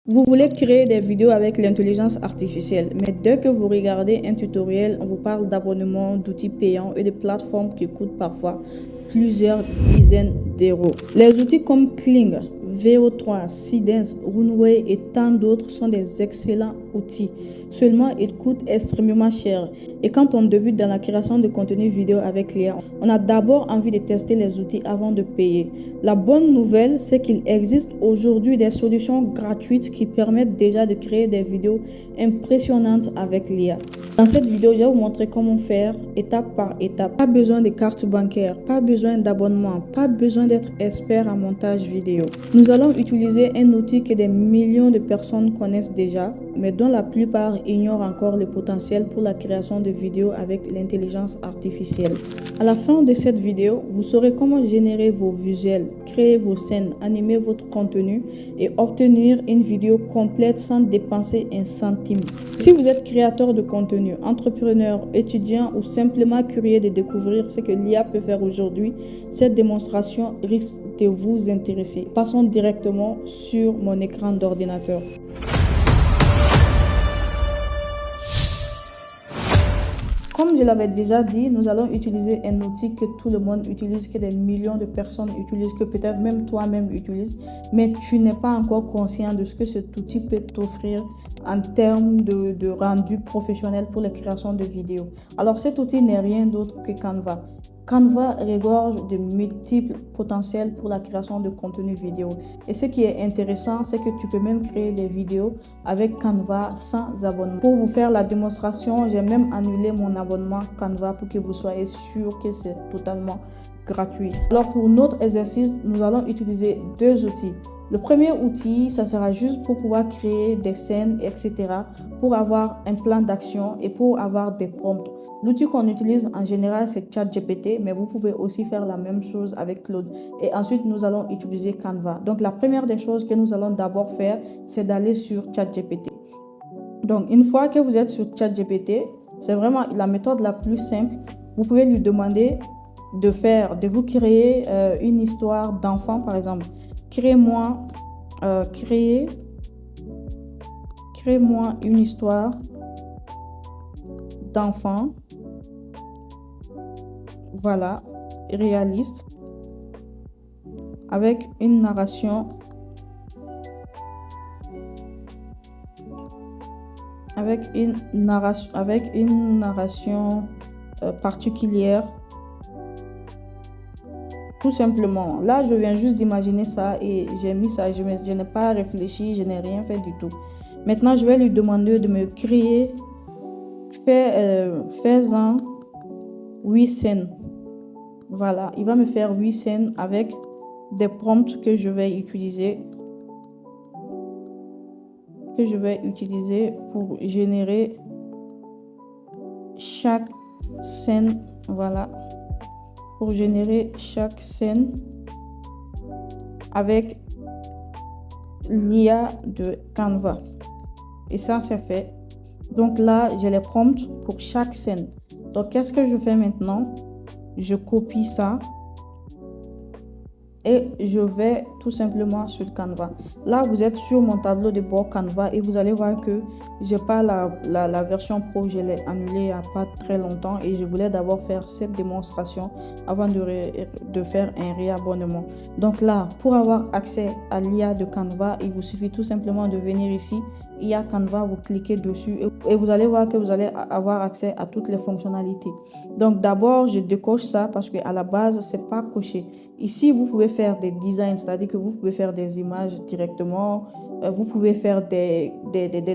Vous voulez créer des vidéos avec l'intelligence artificielle, mais dès que vous regardez un tutoriel, on vous parle d'abonnements, d'outils payants et de plateformes qui coûtent parfois plusieurs dizaines d'euros. Les outils comme Kling, VO3, Seedance, Runway et tant d'autres sont des excellents outils. Seulement, ils coûtent extrêmement cher. Et quand on débute dans la création de contenu vidéo avec l'IA, on a d'abord envie de tester les outils avant de payer. La bonne nouvelle, c'est qu'il existe aujourd'hui des solutions gratuites qui permettent déjà de créer des vidéos impressionnantes avec l'IA. Dans cette vidéo, je vais vous montrer comment faire étape par étape. Pas besoin de carte bancaire, pas besoin d'abonnement, pas besoin d'être expert en montage vidéo. Nous allons utiliser un outil que des millions de personnes connaissent déjà, mais dont la plupart ignorent encore le potentiel pour la création de vidéos avec l'intelligence artificielle. À la fin de cette vidéo, vous saurez comment générer vos visuels, créer vos scènes, animer votre contenu et obtenir une vidéo complète sans dépenser un centime. Si vous êtes créateur de contenu, entrepreneur, étudiant ou simplement curieux de découvrir ce que l'IA peut faire aujourd'hui, cette démonstration risque de vous intéresser. Passons directement sur mon écran d'ordinateur. Comme je l'avais déjà dit, nous allons utiliser un outil que tout le monde utilise, que des millions de personnes utilisent, que peut-être même toi-même utilises, mais tu n'es pas encore conscient de ce que cet outil peut t'offrir en termes de rendu professionnel pour la création de vidéos. Alors cet outil n'est rien d'autre que Canva. Canva regorge de multiples potentiels pour la création de contenu vidéo. Et ce qui est intéressant, c'est que tu peux même créer des vidéos avec Canva sans abonnement. Pour vous faire la démonstration, j'ai même annulé mon abonnement Canva pour que vous soyez sûr que c'est totalement gratuit. Alors pour notre exercice, nous allons utiliser deux outils. Le premier outil, ça sera juste pour pouvoir créer des scènes, etc. pour avoir un plan d'action et pour avoir des prompts. L'outil qu'on utilise en général, c'est ChatGPT, mais vous pouvez aussi faire la même chose avec Claude. Et ensuite, nous allons utiliser Canva. Donc, la première des choses que nous allons d'abord faire, c'est d'aller sur ChatGPT. Donc, une fois que vous êtes sur ChatGPT, c'est vraiment la méthode la plus simple. Vous pouvez lui demander de vous créer une histoire d'enfant, par exemple. Créez-moi une histoire d'enfant. Voilà, réaliste, avec une narration particulière. Tout simplement. Là, je viens juste d'imaginer ça et j'ai mis ça. Je n'ai pas réfléchi, je n'ai rien fait du tout. Maintenant, je vais lui demander de me créer, fais-en 8 scènes. Voilà, il va me faire 8 scènes avec des prompts que je vais utiliser pour générer chaque scène. Voilà, pour générer chaque scène avec l'IA de Canva. Et ça, c'est fait. Donc là, j'ai les prompts pour chaque scène. Donc, qu'est-ce que je fais maintenant? Je copie ça et je vais tout simplement sur Canva. Là, vous êtes sur mon tableau de bord Canva et vous allez voir que j'ai pas la version pro, je l'ai annulée il n'y a pas très longtemps et je voulais d'abord faire cette démonstration avant de faire un réabonnement. Donc là, pour avoir accès à l'IA de Canva, il vous suffit tout simplement de venir ici. IA Canva, vous cliquez dessus et vous allez voir que vous allez avoir accès à toutes les fonctionnalités. Donc d'abord, je décoche ça parce qu'à la base, c'est pas coché. Ici, vous pouvez faire des designs, c'est-à-dire que vous pouvez faire des images directement. Vous pouvez faire des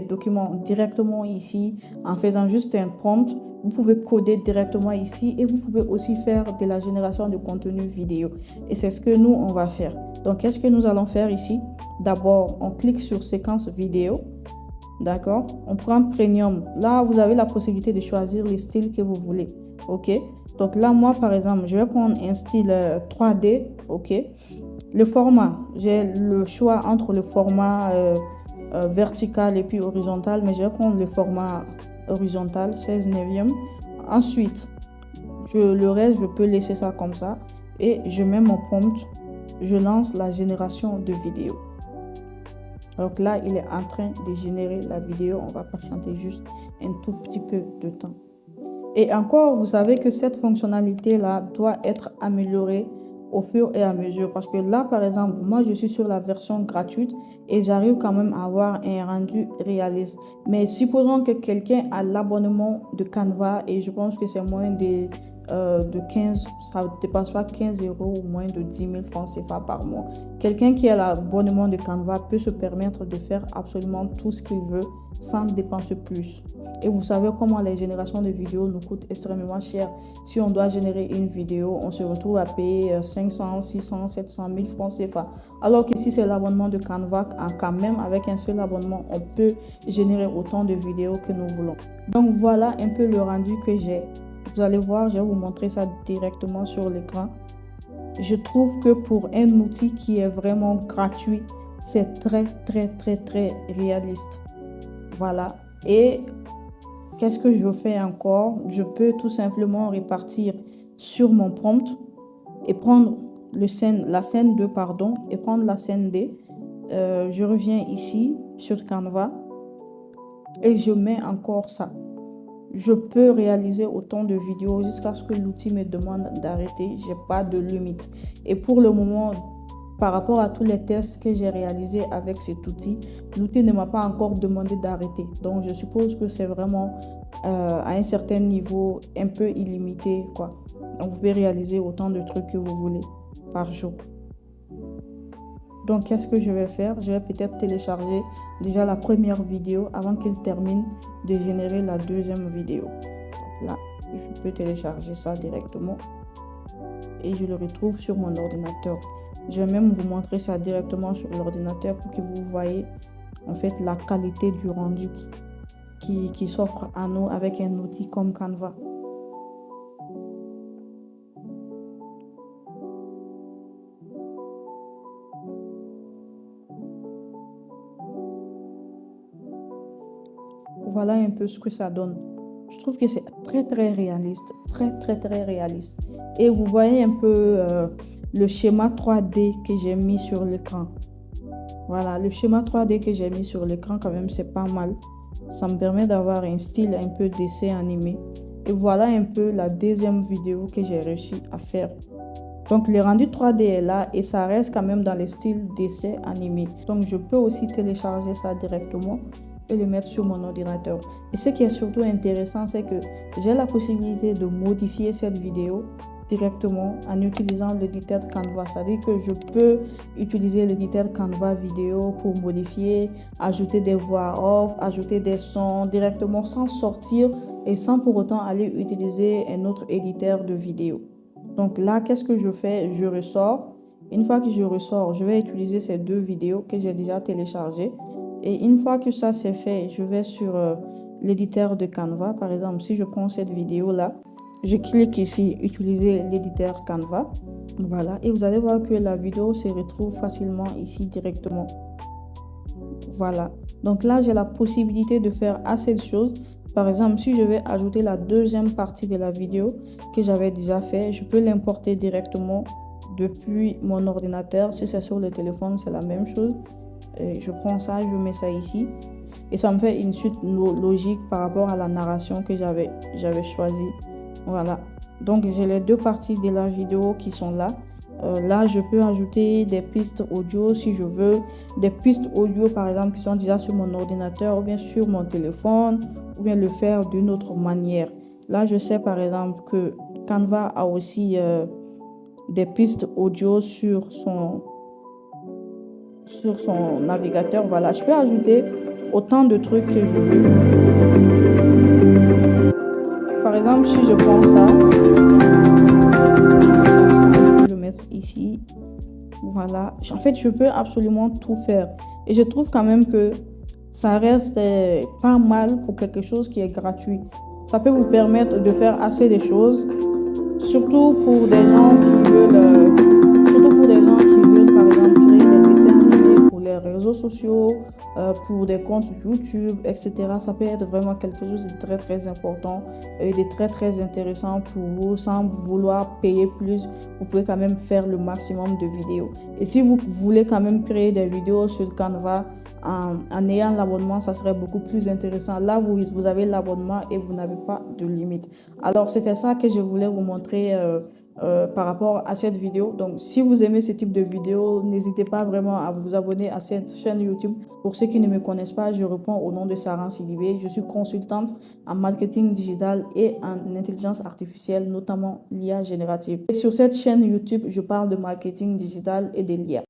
documents directement ici en faisant juste un prompt. Vous pouvez coder directement ici et vous pouvez aussi faire de la génération de contenu vidéo. Et c'est ce que nous, on va faire. Donc, qu'est-ce que nous allons faire ici? D'abord, on clique sur séquence vidéo. D'accord? On prend Premium. Là, vous avez la possibilité de choisir le style que vous voulez. OK? Donc là, moi, par exemple, je vais prendre un style 3D. OK? Le format, j'ai le choix entre le format vertical et puis horizontal, mais je vais prendre le format horizontal, 16 neuvième. Ensuite, le reste, je peux laisser ça comme ça. Et je mets mon prompt. Je lance la génération de vidéos. Donc là, il est en train de générer la vidéo. On va patienter juste un tout petit peu de temps. Et encore, vous savez que cette fonctionnalité-là doit être améliorée au fur et à mesure. Parce que là, par exemple, moi, je suis sur la version gratuite et j'arrive quand même à avoir un rendu réaliste. Mais supposons que quelqu'un a l'abonnement de Canva et je pense que c'est moins de 15, ça ne dépasse pas 15 euros ou moins de 10 000 francs CFA par mois. Quelqu'un qui a l'abonnement de Canva peut se permettre de faire absolument tout ce qu'il veut sans dépenser plus. Et vous savez comment les générations de vidéos nous coûtent extrêmement cher. Si on doit générer une vidéo, on se retrouve à payer 500, 600, 700 000 francs CFA. Alors que si c'est l'abonnement de Canva, quand même avec un seul abonnement, on peut générer autant de vidéos que nous voulons. Donc voilà un peu le rendu que j'ai. Vous allez voir, je vais vous montrer ça directement sur l'écran. Je trouve que pour un outil qui est vraiment gratuit, c'est très réaliste. Voilà. Et qu'est-ce que je fais encore? Je peux tout simplement répartir sur mon prompt et prendre la scène 2, pardon, et prendre la scène D. Je reviens ici sur Canva et je mets encore ça. Je peux réaliser autant de vidéos jusqu'à ce que l'outil me demande d'arrêter. Je n'ai pas de limite. Et pour le moment, par rapport à tous les tests que j'ai réalisés avec cet outil, l'outil ne m'a pas encore demandé d'arrêter. Donc, je suppose que c'est vraiment à un certain niveau un peu illimité, quoi. Donc, vous pouvez réaliser autant de trucs que vous voulez par jour. Donc, qu'est-ce que je vais faire? Je vais peut-être télécharger déjà la première vidéo avant qu'il termine de générer la deuxième vidéo. Donc là, je peux télécharger ça directement et je le retrouve sur mon ordinateur. Je vais même vous montrer ça directement sur l'ordinateur pour que vous voyez en fait la qualité du rendu qui s'offre à nous avec un outil comme Canva. Voilà un peu ce que ça donne. Je trouve que c'est très réaliste, très réaliste. Et vous voyez un peu le schéma 3D que j'ai mis sur l'écran. Voilà, le schéma 3D que j'ai mis sur l'écran quand même, c'est pas mal. Ça me permet d'avoir un style un peu dessin animé. Et voilà un peu la deuxième vidéo que j'ai réussi à faire. Donc le rendu 3D est là et ça reste quand même dans le style dessin animé. Donc je peux aussi télécharger ça directement et le mettre sur mon ordinateur. Et ce qui est surtout intéressant, c'est que j'ai la possibilité de modifier cette vidéo directement en utilisant l'éditeur Canva. C'est-à-dire que je peux utiliser l'éditeur Canva vidéo pour modifier, ajouter des voix off, ajouter des sons directement sans sortir et sans pour autant aller utiliser un autre éditeur de vidéo. Donc là, qu'est-ce que je fais? Je ressors. Une fois que je ressors, je vais utiliser ces deux vidéos que j'ai déjà téléchargées. Et une fois que ça c'est fait, je vais sur l'éditeur de Canva. Par exemple, si je prends cette vidéo-là, je clique ici, utiliser l'éditeur Canva. Voilà, et vous allez voir que la vidéo se retrouve facilement ici directement. Voilà, donc là, j'ai la possibilité de faire assez de choses. Par exemple, si je vais ajouter la deuxième partie de la vidéo que j'avais déjà fait, je peux l'importer directement depuis mon ordinateur. Si c'est sur le téléphone, c'est la même chose. Et je prends ça, je mets ça ici. Et ça me fait une suite logique par rapport à la narration que j'avais choisie. Voilà, donc j'ai les deux parties de la vidéo qui sont là. Là, je peux ajouter des pistes audio si je veux. Des pistes audio, par exemple, qui sont déjà sur mon ordinateur ou bien sur mon téléphone, ou bien le faire d'une autre manière. Là, je sais, par exemple, que Canva a aussi des pistes audio sur son navigateur. Voilà, je peux ajouter autant de trucs que je veux. Par exemple, si je prends ça, je vais le mettre ici. Voilà. En fait, je peux absolument tout faire. Et je trouve quand même que ça reste pas mal pour quelque chose qui est gratuit. Ça peut vous permettre de faire assez de choses, surtout pour des gens qui veulent, par exemple, créer des dessins animés pour les réseaux réseaux sociaux, pour des comptes YouTube, etc. Ça peut être vraiment quelque chose de très très important et de très très intéressant pour vous. Sans vouloir payer plus, vous pouvez quand même faire le maximum de vidéos. Et si vous voulez quand même créer des vidéos sur Canva en ayant l'abonnement, ça serait beaucoup plus intéressant. Là, vous avez l'abonnement et vous n'avez pas de limite. Alors, c'était ça que je voulais vous montrer par rapport à cette vidéo. Donc, si vous aimez ce type de vidéo, n'hésitez pas vraiment à vous abonner à cette chaîne YouTube. Pour ceux qui ne me connaissent pas, je réponds au nom de Sarah Sidibé. Je suis consultante en marketing digital et en intelligence artificielle, notamment l'IA générative. Et sur cette chaîne YouTube, je parle de marketing digital et de l'IA.